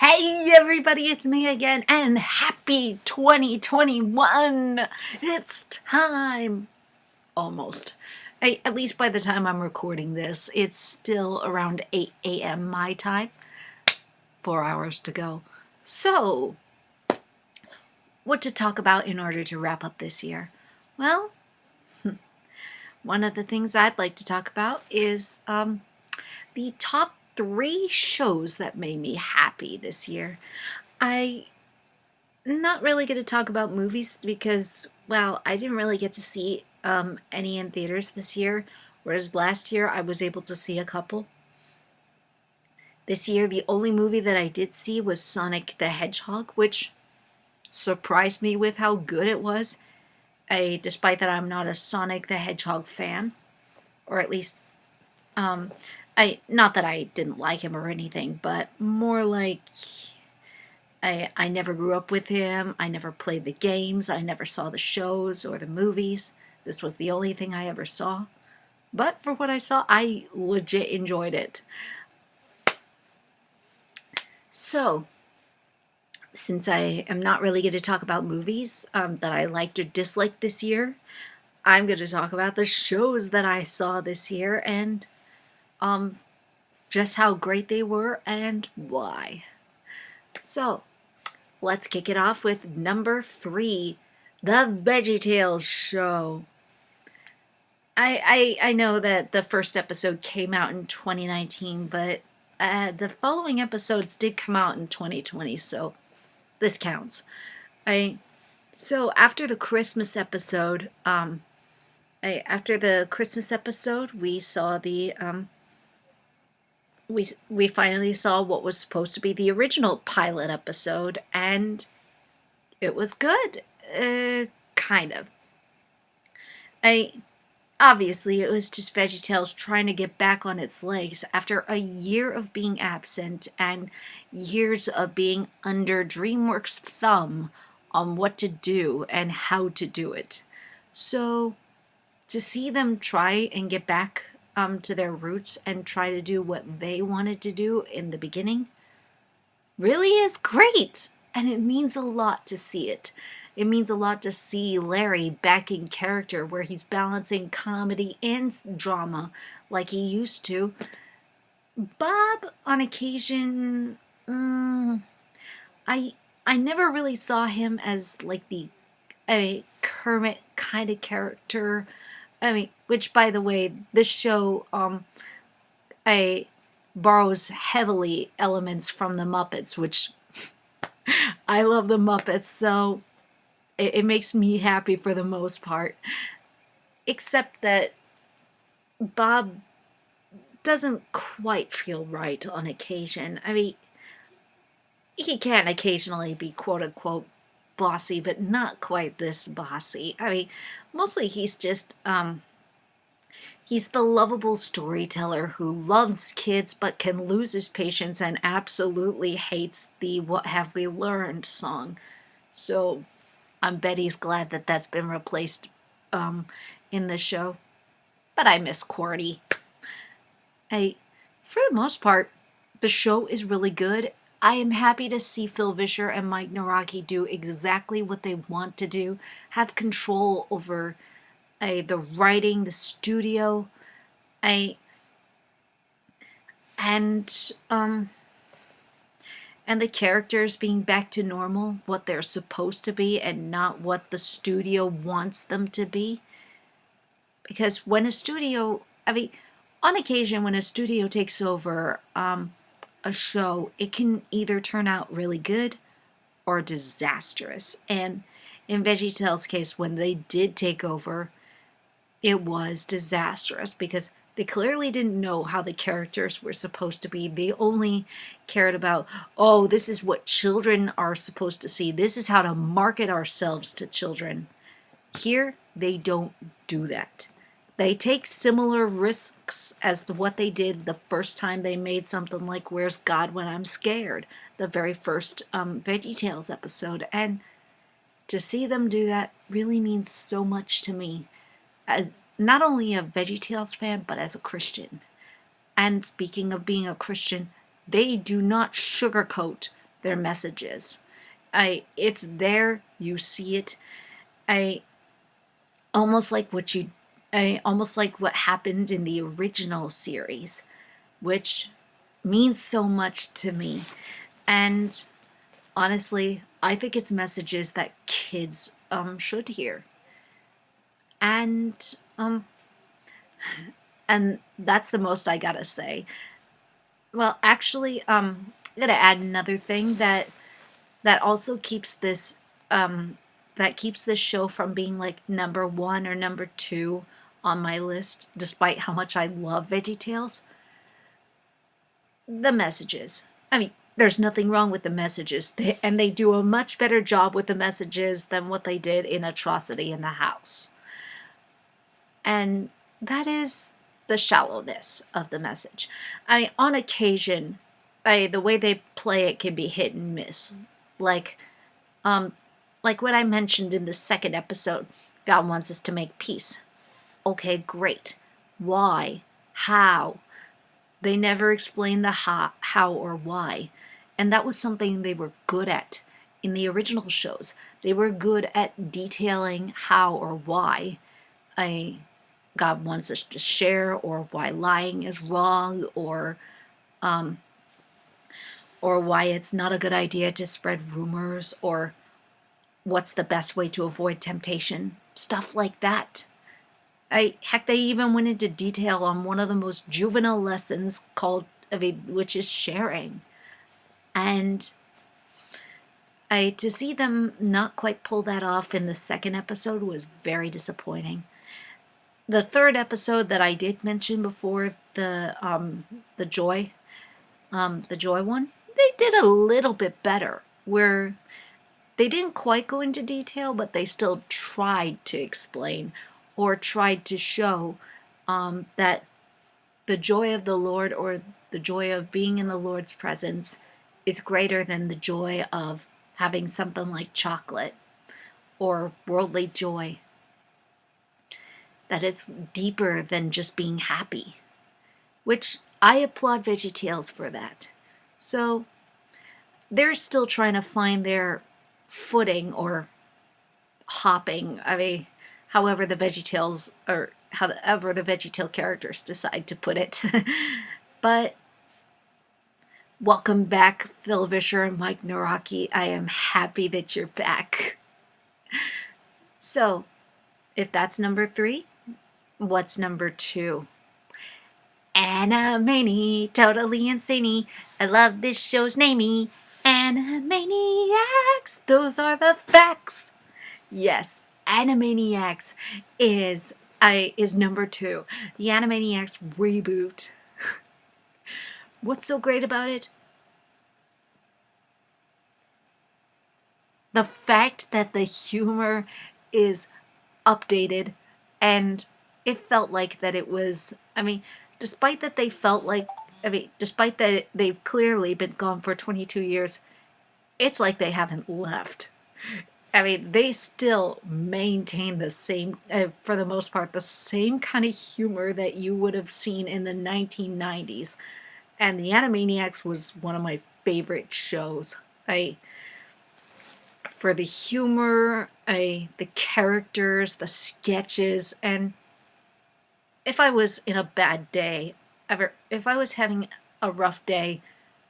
Hey everybody, it's me again, and happy 2021! It's time! Almost. At least by the time I'm recording this, it's still around 8 a.m. my time. 4 hours to go. So, what to talk about in order to wrap up this year? Well, one of the things I'd like to talk about is the top 3 shows that made me happy this year. I'm not really going to talk about movies because, well, I didn't really get to see any in theaters this year, whereas last year I was able to see a couple. This year, the only movie that I did see was Sonic the Hedgehog, which surprised me with how good it was, despite that I'm not a Sonic the Hedgehog fan, or at least not that I didn't like him or anything, but more like I never grew up with him. I never played the games. I never saw the shows or the movies. This was the only thing I ever saw. But for what I saw, I legit enjoyed it. So, since I am not really going to talk about movies that I liked or disliked this year, I'm going to talk about the shows that I saw this year and just how great they were and why. So, let's kick it off with number 3, The VeggieTales Show. I know that the first episode came out in 2019, but the following episodes did come out in 2020, so this counts. So after the Christmas episode, we saw the we finally saw what was supposed to be the original pilot episode, and it was good. Kind of. Obviously, it was just VeggieTales trying to get back on its legs after a year of being absent and years of being under DreamWorks' thumb on what to do and how to do it. So, to see them try and get back to their roots and try to do what they wanted to do in the beginning really is great, and it means a lot to see it. It means a lot to see Larry back in character where he's balancing comedy and drama like he used to. Bob, on occasion, I never really saw him as like a Kermit kind of character. Which, by the way, this show borrows heavily elements from the Muppets, which I love the Muppets, so it makes me happy for the most part. Except that Bob doesn't quite feel right on occasion. He can occasionally be quote-unquote bossy, but not quite this bossy. Mostly he's just, he's the lovable storyteller who loves kids but can lose his patience and absolutely hates the "What Have We Learned" song. So, Betty's glad that that's been replaced in the show. But I miss QWERTY. For the most part, the show is really good. I am happy to see Phil Vischer and Mike Naraki do exactly what they want to do, have control over the writing, the studio, and the characters being back to normal, what they're supposed to be, and not what the studio wants them to be. Because when a studio, on occasion, when a studio takes over a show, it can either turn out really good or disastrous. And in VeggieTales' case, when they did take over, it was disastrous because they clearly didn't know how the characters were supposed to be. They only cared about, oh, this is what children are supposed to see. This is how to market ourselves to children. Here, they don't do that. They take similar risks as to what they did the first time they made something like Where's God When I'm Scared, the very first VeggieTales episode. And to see them do that really means so much to me, as not only a VeggieTales fan, but as a Christian. And speaking of being a Christian, they do not sugarcoat their messages. It's there, you see it. I almost like almost like what happened in the original series, which means so much to me. And honestly, I think it's messages that kids should hear. And and that's the most I gotta say. Well, actually, I'm gonna add another thing that also keeps this that keeps this show from being like number one or number two on my list, despite how much I love VeggieTales. The messages. I mean, there's nothing wrong with the messages, and they do a much better job with the messages than what they did in Atrocity in the House. And that is the shallowness of the message. I mean, on occasion, the way they play it can be hit and miss. Um, like what I mentioned in the second episode, God wants us to make peace. Okay, great. Why? How? They never explained the how or why. And that was something they were good at in the original shows. They were good at detailing how or why God wants us to share, or why lying is wrong, or why it's not a good idea to spread rumors, or what's the best way to avoid temptation. Stuff like that. Heck, they even went into detail on one of the most juvenile lessons which is sharing. And to see them not quite pull that off in the second episode was very disappointing. The third episode that I did mention before, the joy one, they did a little bit better, where they didn't quite go into detail, but they still tried to explain or tried to show that the joy of the Lord, or the joy of being in the Lord's presence, is greater than the joy of having something like chocolate or worldly joy. That it's deeper than just being happy, which I applaud VeggieTales for that. So they're still trying to find their footing, or hopping. I mean, however the VeggieTale characters decide to put it. But welcome back, Phil Vischer and Mike Naraki. I am happy that you're back. So, if that's number 3, what's number 2? Animani, totally insane. I love this show's namey. Animaniacs, those are the facts. Yes, Animaniacs is number 2. The Animaniacs reboot. What's so great about it? The fact that the humor is updated, and it felt like that it was, despite that despite that they've clearly been gone for 22 years, it's like they haven't left. They still maintain the same, for the most part, the same kind of humor that you would have seen in the 1990s. And the Animaniacs was one of my favorite shows. For the humor, the characters, the sketches, and if I was in a bad day, if I was having a rough day,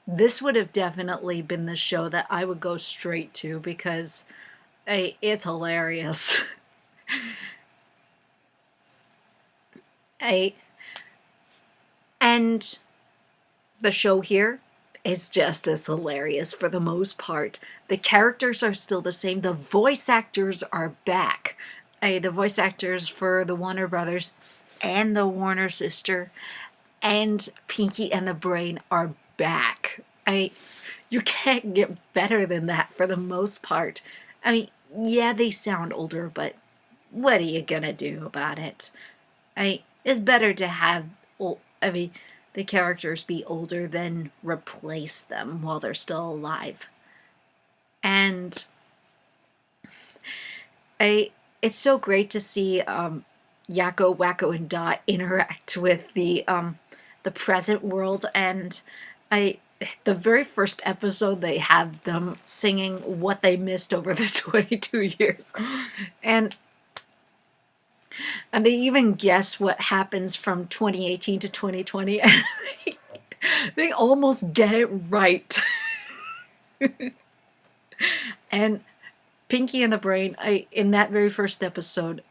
this would have definitely been the show that I would go straight to, because it's hilarious. And the show here is just as hilarious for the most part. The characters are still the same. The voice actors are back. The voice actors for the Warner Brothers and the Warner sister and Pinky and the Brain are back. You can't get better than that for the most part. Yeah, they sound older, but what are you gonna do about it? It's better to have the characters be older than replace them while they're still alive. And it's so great to see Yakko, Wacko, and Dot interact with the present world, and the very first episode, they have them singing what they missed over the 22 years. And they even guess what happens from 2018 to 2020. And they almost get it right. And Pinky and the Brain, in that very first episode,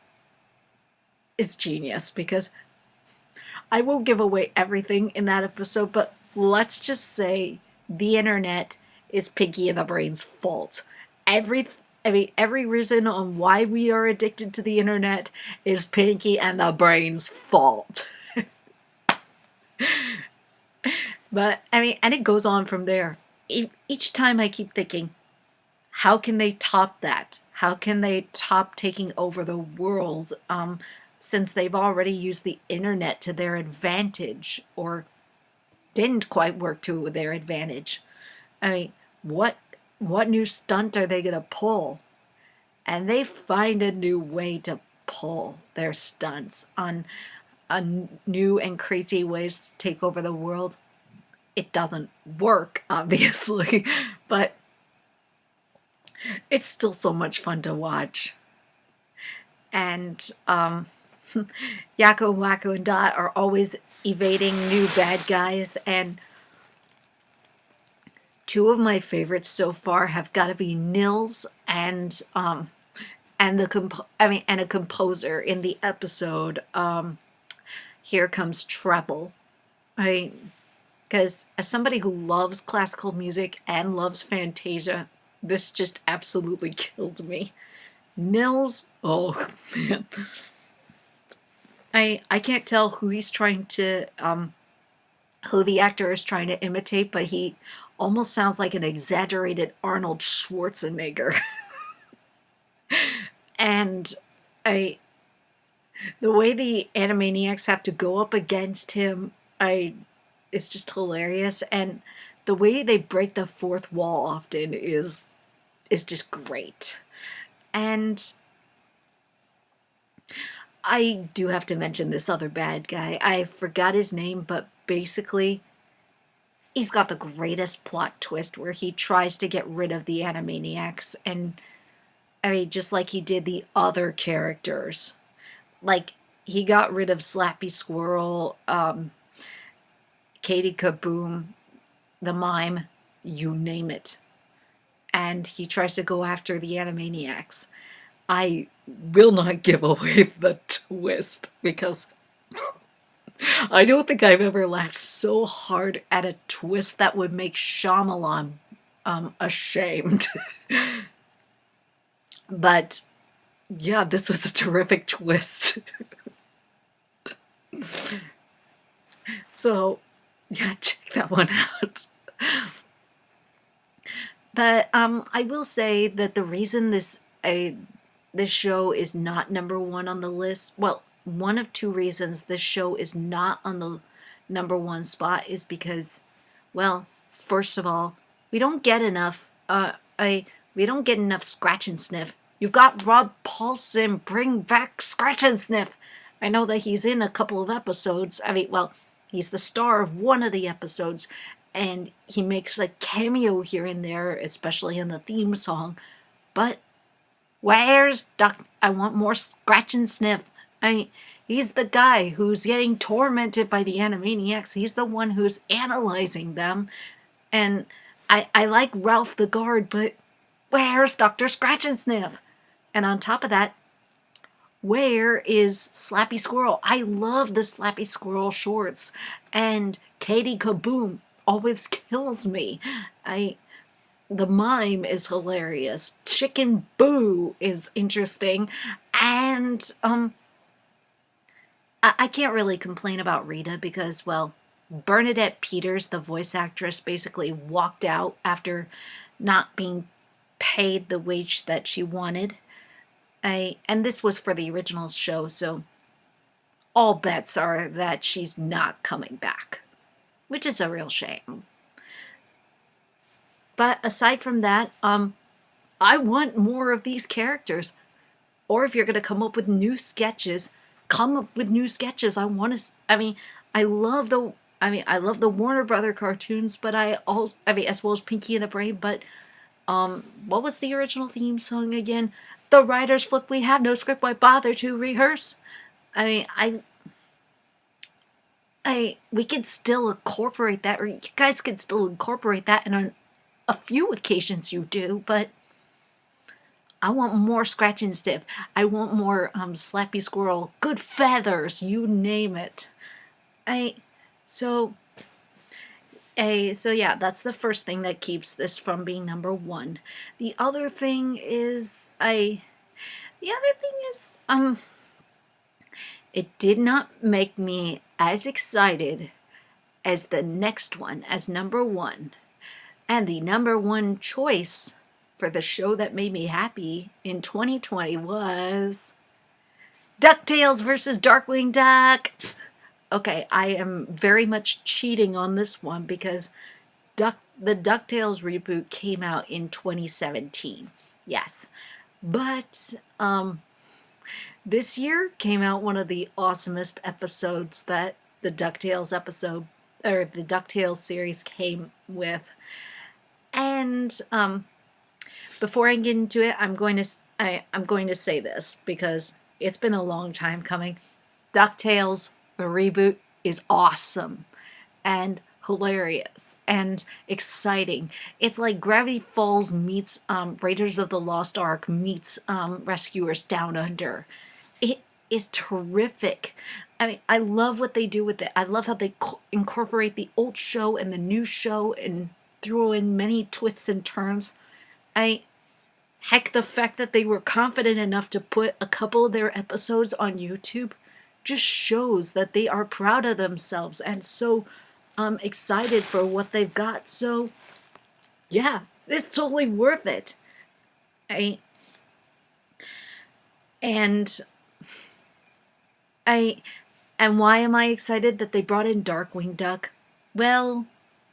is genius, because I won't give away everything in that episode, but let's just say the internet is Pinky and the Brain's fault. Every reason on why we are addicted to the internet is Pinky and the Brain's fault. But, and it goes on from there. Each time I keep thinking, how can they top that? How can they top taking over the world, since they've already used the internet to their advantage, or didn't quite work to their advantage? What new stunt are they going to pull? And they find a new way to pull their stunts on new and crazy ways to take over the world. It doesn't work, obviously, but it's still so much fun to watch. And Yakko, Wacko, and Dot are always evading new bad guys, and two of my favorites so far have got to be Nils and a composer in the episode Here Comes Trouble. Because as somebody who loves classical music and loves Fantasia, this just absolutely killed me. Nils, oh man. I can't tell who he's trying to, who the actor is trying to imitate, but he almost sounds like an exaggerated Arnold Schwarzenegger. And the way the Animaniacs have to go up against him, it's just hilarious. And the way they break the fourth wall often is just great. And I do have to mention this other bad guy. I forgot his name, but basically, he's got the greatest plot twist where he tries to get rid of the Animaniacs, and just like he did the other characters. Like, he got rid of Slappy Squirrel, Katie Kaboom, the mime, you name it. And he tries to go after the Animaniacs. I will not give away the twist, because I don't think I've ever laughed so hard at a twist that would make Shyamalan ashamed. But yeah, this was a terrific twist. So yeah, check that one out. But I will say that the reason this show is not number one on the list, well, one of two reasons this show is not on the number one spot is because, well, first of all, we don't get enough scratch and sniff. You've got Rob Paulsen, bring back scratch and sniff. I know that he's in a couple of episodes. He's the star of one of the episodes, and he makes a cameo here and there, especially in the theme song. But where's Duck? I want more scratch and sniff. He's the guy who's getting tormented by the Animaniacs. He's the one who's analyzing them. And I like Ralph the Guard, but where's Dr. Scratch and Sniff? And on top of that, where is Slappy Squirrel? I love the Slappy Squirrel shorts. And Katie Kaboom always kills me. The mime is hilarious. Chicken Boo is interesting. And I can't really complain about Rita because, well, Bernadette Peters, the voice actress, basically walked out after not being paid the wage that she wanted. And this was for the original show, so all bets are that she's not coming back, which is a real shame. But aside from that, I want more of these characters. Or if you're going to come up with new sketches, come up with new sketches. I love I mean, I love the Warner Brother cartoons, but as well as Pinky and the Brain, but what was the original theme song again? The writer's flip, we have no script, why bother to rehearse? I mean, we can still incorporate that, or you guys can still incorporate that, and on a few occasions you do, but I want more scratch and sniff. I want more slappy squirrel, good feathers, you name it. I so so yeah, that's the first thing that keeps this from being number one. The other thing is it did not make me as excited as the next one, as number one. And the number one choice for the show that made me happy in 2020 was Ducktales versus Darkwing Duck. Okay, I am very much cheating on this one because the Ducktales reboot came out in 2017. Yes. But this year came out one of the awesomest episodes that the DuckTales series came with. And before I get into it, I'm going to say this because it's been a long time coming. DuckTales the Reboot is awesome and hilarious and exciting. It's like Gravity Falls meets Raiders of the Lost Ark meets Rescuers Down Under. It is terrific. I mean, I love what they do with it. I love how they incorporate the old show and the new show and throw in many twists and turns. Heck, the fact that they were confident enough to put a couple of their episodes on YouTube just shows that they are proud of themselves and so excited for what they've got. So, yeah, it's totally worth it. And why am I excited that they brought in Darkwing Duck? Well,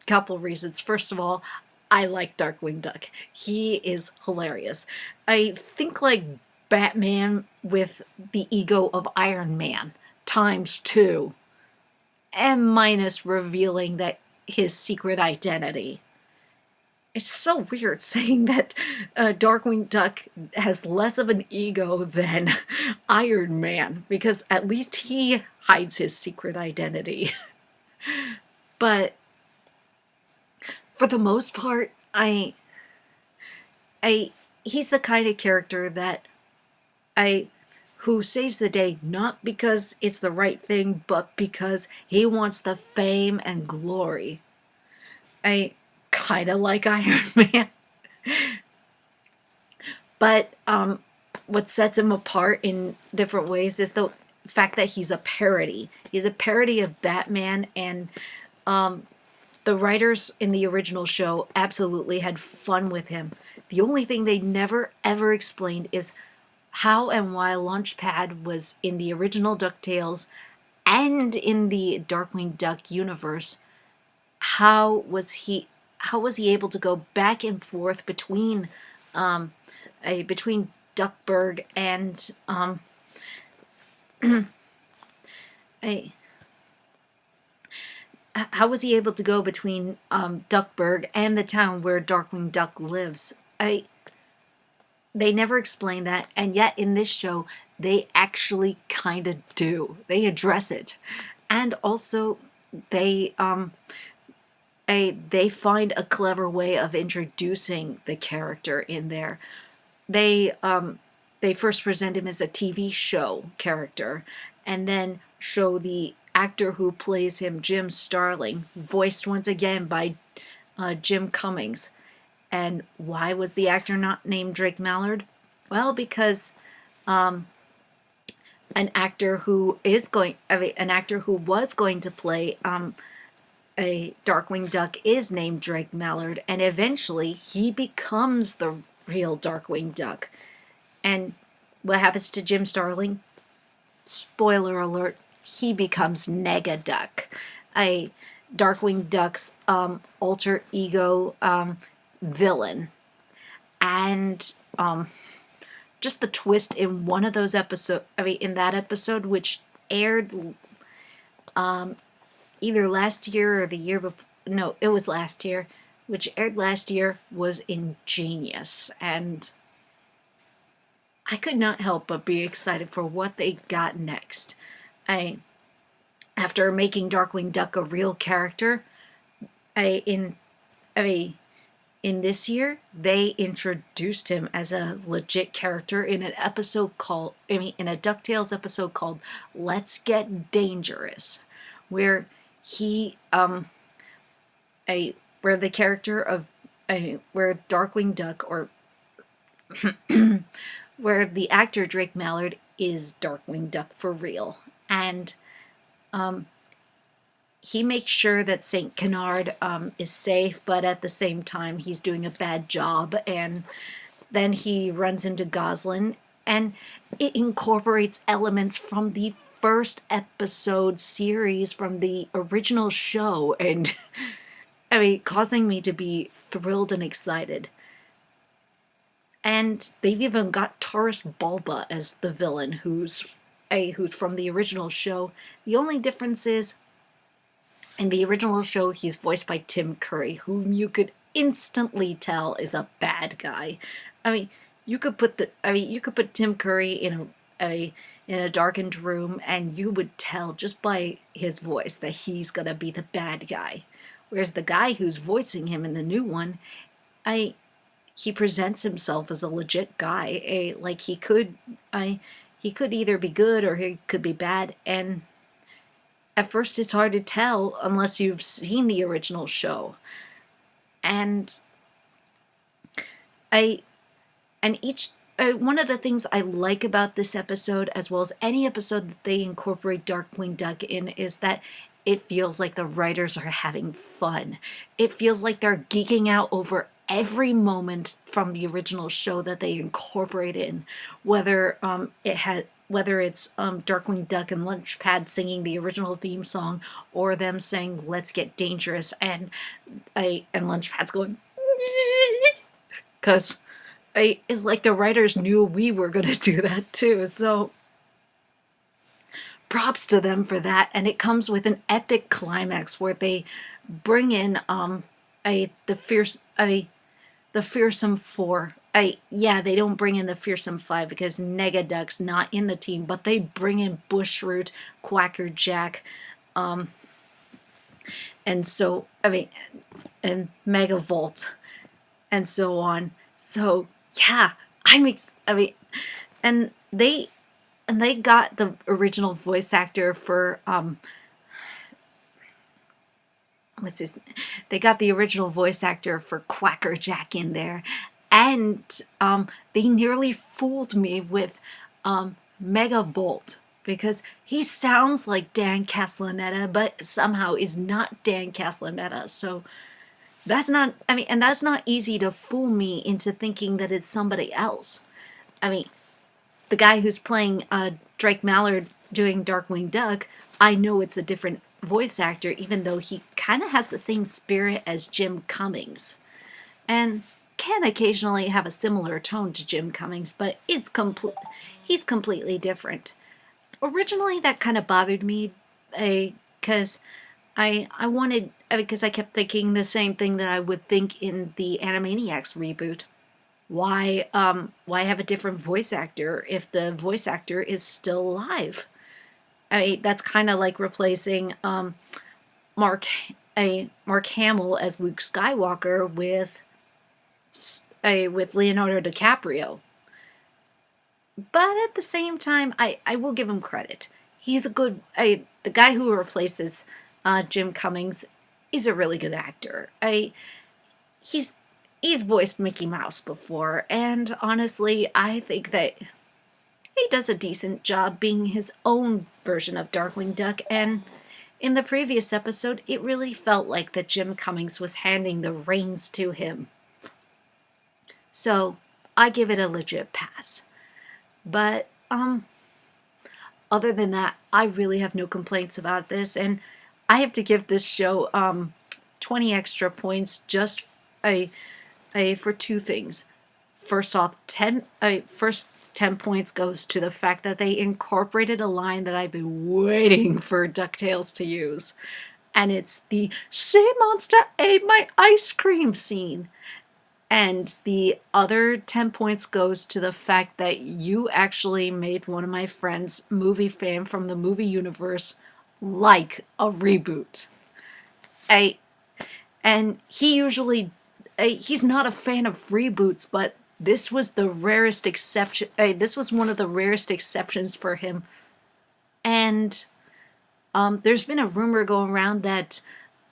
couple reasons. First of all, I like Darkwing Duck. He is hilarious. I think like Batman with the ego of Iron Man ×2, and minus revealing that his secret identity. It's so weird saying that Darkwing Duck has less of an ego than Iron Man, because at least he hides his secret identity. But for the most part, he's the kind of character that who saves the day not because it's the right thing, but because he wants the fame and glory. Kind of like Iron Man. But what sets him apart in different ways is the fact that he's a parody. He's a parody of Batman, and the writers in the original show absolutely had fun with him. The only thing they never ever explained is how and why Launchpad was in the original DuckTales and in the Darkwing Duck universe. How was he able to go back and forth between Duckburg and how was he able to go between Duckburg and the town where Darkwing Duck lives? They never explain that, and yet in this show, they actually kind of do. They address it. And also, they find a clever way of introducing the character in there. They first present him as a TV show character, and then show the actor who plays him, Jim Starling, voiced once again by Jim Cummings. And why was the actor not named Drake Mallard? Well, because an actor who was going to play a Darkwing Duck is named Drake Mallard, and eventually he becomes the real Darkwing Duck. And what happens to Jim Starling? Spoiler alert, he becomes Negaduck, a Darkwing Duck's alter ego villain. And just the twist in one of those episodes, in that episode, which aired either last year or the year before. No, it was last year, which aired last year, was ingenious. And I could not help but be excited for what they got next. I, after making Darkwing Duck a real character, I in I in this year they introduced him as a legit character in an episode called in a Ducktales episode called "Let's Get Dangerous," where he a where the character of where Darkwing Duck or where the actor Drake Mallard is Darkwing Duck for real, and he makes sure that Saint Canard is safe, but at the same time he's doing a bad job, and then he runs into Goslin, and it incorporates elements from the first episode series from the original show, and causing me to be thrilled and excited. And they've even got Taurus Bulba as the villain, who's from the original show. The only difference is, in the original show, he's voiced by Tim Curry, whom you could instantly tell is a bad guy. You could put Tim Curry in a darkened room, and you would tell just by his voice that he's gonna be the bad guy. Whereas the guy who's voicing him in the new one, he presents himself as a legit guy. He could either be good or he could be bad, and at first it's hard to tell unless you've seen the original show. And one of the things I like about this episode, as well as any episode that they incorporate Darkwing Duck in, is that it feels like the writers are having fun. It feels like they're geeking out over every moment from the original show that they incorporate in, whether it's Darkwing Duck and Lunchpad singing the original theme song, or them saying "Let's Get Dangerous" and Lunchpad's going because it's like the writers knew we were going to do that too. So props to them for that, and it comes with an epic climax where they bring in the fearsome four. They don't bring in the fearsome five because Negaduck's not in the team, but they bring in Bushroot, Quacker Jack, and Megavolt, and so on. So yeah, and they got the original voice actor for they got the original voice actor for Quacker Jack in there, and they nearly fooled me with Megavolt, because he sounds like Dan Castellaneta but somehow is not Dan Castellaneta. So that's not easy to fool me into thinking that it's somebody else. The guy who's playing Drake Mallard doing Darkwing Duck, I know it's a different voice actor, even though he kind of has the same spirit as Jim Cummings, and can occasionally have a similar tone to Jim Cummings, but he's completely different. Originally, that kind of bothered me, because because I kept thinking the same thing that I would think in the Animaniacs reboot. Why have a different voice actor if the voice actor is still alive? That's kind of like replacing Mark Hamill as Luke Skywalker with Leonardo DiCaprio. But at the same time, I will give him credit. He's a good. The guy who replaces Jim Cummings is a really good actor. He's voiced Mickey Mouse before, and honestly, I think that he does a decent job being his own version of Darkwing Duck, and in the previous episode, it really felt like that Jim Cummings was handing the reins to him. So, I give it a legit pass. But, other than that, I really have no complaints about this, and I have to give this show 20 extra points just for two things. First off, 10 points goes to the fact that they incorporated a line that I've been waiting for DuckTales to use. and it's the "Sea Monster ate my ice cream" scene. And the other 10 points goes to the fact that you actually made one of my friends, movie fan from the movie universe, like a reboot. I and he usually he's not a fan of reboots, but this was the rarest exception. This was one of the rarest exceptions for him. And there's been a rumor going around that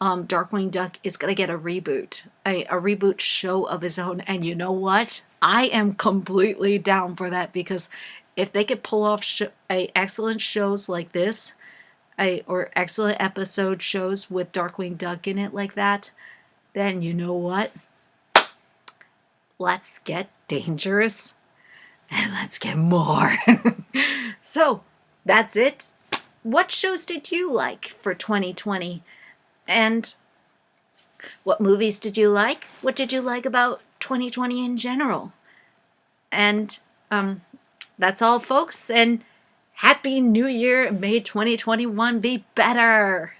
Darkwing Duck is going to get a reboot, a reboot show of his own. And you know what? I am completely down for that, because if they could pull off excellent shows like this, or excellent episode shows with Darkwing Duck in it like that, then you know what? Let's get dangerous and let's get more. So, that's it. What shows did you like for 2020? And what movies did you like? What did you like about 2020 in general? And that's all, folks. And Happy New Year. May 2021 be better.